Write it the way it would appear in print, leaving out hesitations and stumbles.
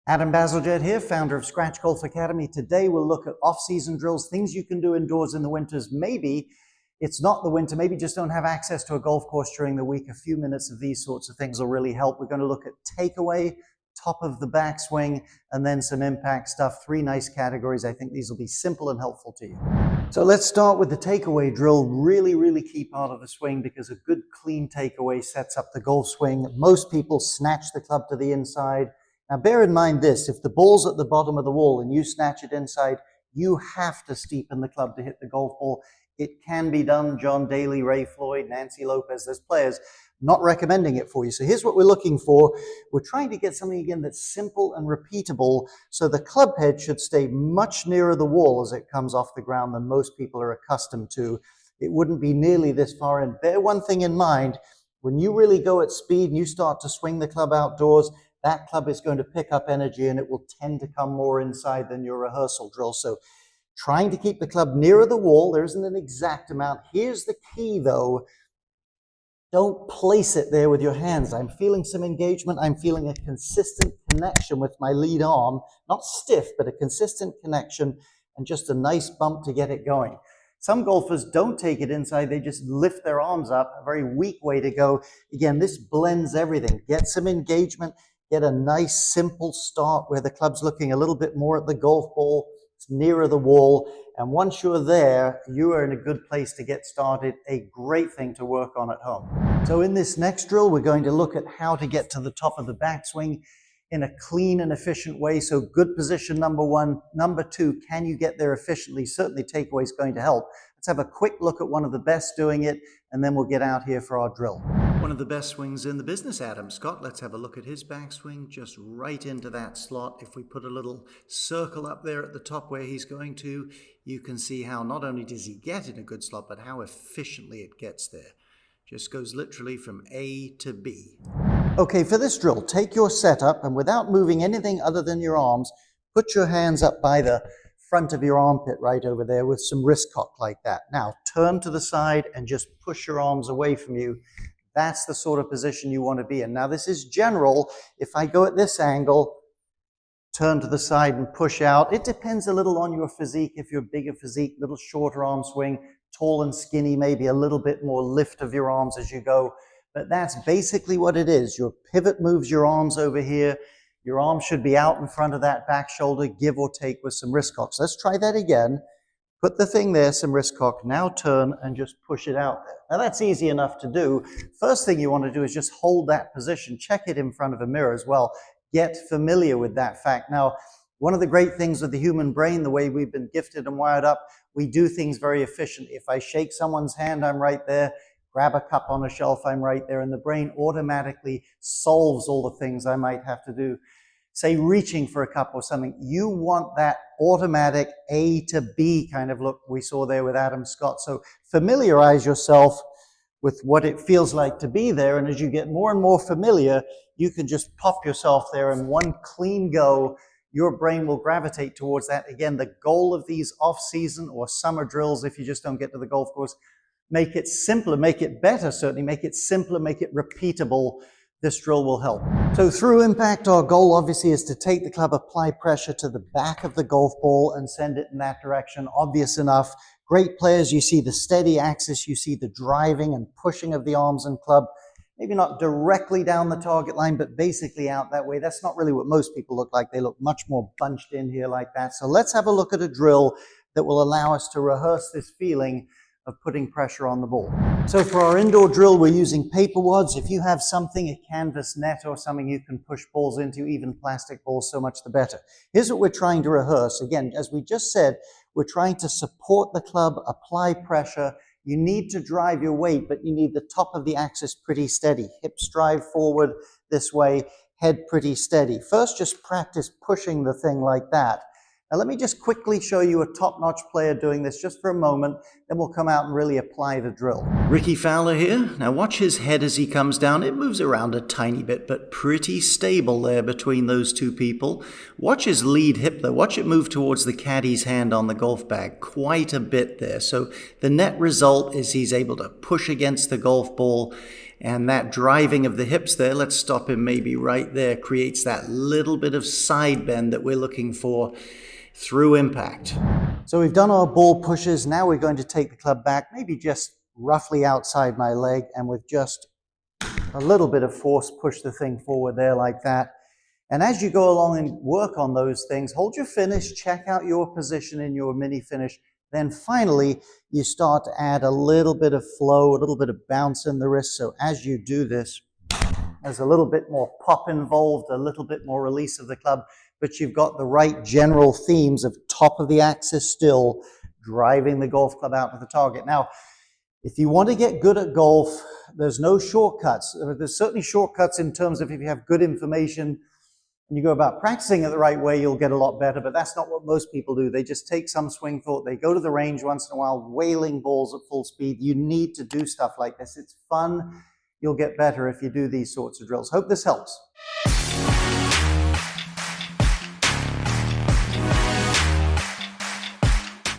Adam Bazalgette here, founder of SW Golf Academy. Today we'll look at off-season drills, things you can do indoors in the winters. Maybe it's not the winter, maybe you just don't have access to a golf course during the week. A few minutes of these sorts of things will really help. We're going to look at takeaway, top of the backswing, and then some impact stuff. Three nice categories. I think these will be simple and helpful to you. So let's start with the takeaway drill. Really key part of the swing, because a good clean takeaway sets up the golf swing. Most people snatch the club to the inside. Now bear in mind this, if the ball's at the bottom of the wall and you snatch it inside, you have to steepen the club to hit the golf ball. It can be done. John Daly, Ray Floyd, Nancy Lopez, there's players. Not recommending it for you. So here's what we're looking for. We're trying to get something again that's simple and repeatable, so the club head should stay much nearer the wall as it comes off the ground than most people are accustomed to. It wouldn't be nearly this far in. Bear one thing in mind, when you really go at speed and you start to swing the club outdoors, that club is going to pick up energy and it will tend to come more inside than your rehearsal drill. So trying to keep the club nearer the wall, there isn't an exact amount. Here's the key though. Don't place it there with your hands. I'm feeling some engagement. I'm feeling a consistent connection with my lead arm. Not stiff, but a consistent connection and just a nice bump to get it going. Some golfers don't take it inside. They just lift their arms up. A very weak way to go. Again, this blends everything. Get some engagement. Get a nice simple start where the club's looking a little bit more at the golf ball. It's nearer the wall. And once you're there, you are in a good place to get started. A great thing to work on at home. So in this next drill, we're going to look at how to get to the top of the backswing in a clean and efficient way. So good position, number one. Number two, can you get there efficiently? Certainly takeaway is going to help. Let's have a quick look at one of the best doing it, and then we'll get out here for our drill. One of the best swings in the business, Adam Scott. Let's have a look at his backswing, just right into that slot. If we put a little circle up there at the top where he's going to, you can see how not only does he get in a good slot, but how efficiently it gets there. Just goes literally from A to B. Okay, for this drill, take your setup and without moving anything other than your arms, put your hands up by the front of your armpit right over there with some wrist cock like that. Now turn to the side and just push your arms away from you. That's the sort of position you want to be in. Now this is general. If I go at this angle, turn to the side and push out. It depends a little on your physique. If you're bigger physique, little shorter arm swing, tall and skinny, maybe a little bit more lift of your arms as you go. But that's basically what it is. Your pivot moves your arms over here. Your arm should be out in front of that back shoulder, give or take with some wrist cocks. Let's try that again. Put the thing there, some wrist cock. Now turn and just push it out there. Now that's easy enough to do. First thing you want to do is just hold that position. Check it in front of a mirror as well. Get familiar with that fact. Now, one of the great things with the human brain, the way we've been gifted and wired up, we do things very efficiently. If I shake someone's hand, I'm right there. Grab a cup on a shelf, I'm right there. And the brain automatically solves all the things I might have to do. Say reaching for a cup or something. You want that automatic A to B kind of look we saw there with Adam Scott. So familiarize yourself with what it feels like to be there. And as you get more and more familiar, you can just pop yourself there in one clean go. Your brain will gravitate towards that. Again, the goal of these off-season or summer drills, if you just don't get to the golf course, make it simpler, make it better, certainly, make it simpler, make it repeatable. This drill will help. So through impact, our goal obviously is to take the club, apply pressure to the back of the golf ball and send it in that direction. Obvious enough. Great players, you see the steady axis, you see the driving and pushing of the arms and club. Maybe not directly down the target line, but basically out that way. That's not really what most people look like. They look much more bunched in here like that. So let's have a look at a drill that will allow us to rehearse this feeling of putting pressure on the ball. So for our indoor drill, we're using paper wads. If you have something, a canvas net or something you can push balls into, even plastic balls, so much the better. Here's what we're trying to rehearse. Again, as we just said, we're trying to support the club, apply pressure. You need to drive your weight, but you need the top of the axis pretty steady. Hips drive forward this way, head pretty steady. First, just practice pushing the thing like that. Now let me just quickly show you a top-notch player doing this just for a moment, then we'll come out and really apply the drill. Ricky Fowler here. Now watch his head as he comes down. It moves around a tiny bit, but pretty stable there between those two people. Watch his lead hip though. Watch it move towards the caddy's hand on the golf bag quite a bit there. So the net result is he's able to push against the golf ball And that driving of the hips there, let's stop him maybe right there, creates that little bit of side bend that we're looking for through impact. So we've done our ball pushes. Now we're going to take the club back, maybe just roughly outside my leg, and with just a little bit of force, push the thing forward there like that. And as you go along and work on those things, hold your finish, check out your position in your mini finish. Then finally, you start to add a little bit of flow, a little bit of bounce in the wrist. So as you do this, there's a little bit more pop involved, a little bit more release of the club, but you've got the right general themes of top of the axis still, driving the golf club out to the target. Now, if you want to get good at golf, there's no shortcuts. There's certainly shortcuts in terms of if you have good information and you go about practicing it the right way, you'll get a lot better, but that's not what most people do. They just take some swing thought, they go to the range once in a while, wailing balls at full speed. You need to do stuff like this. It's fun. You'll get better if you do these sorts of drills. Hope this helps.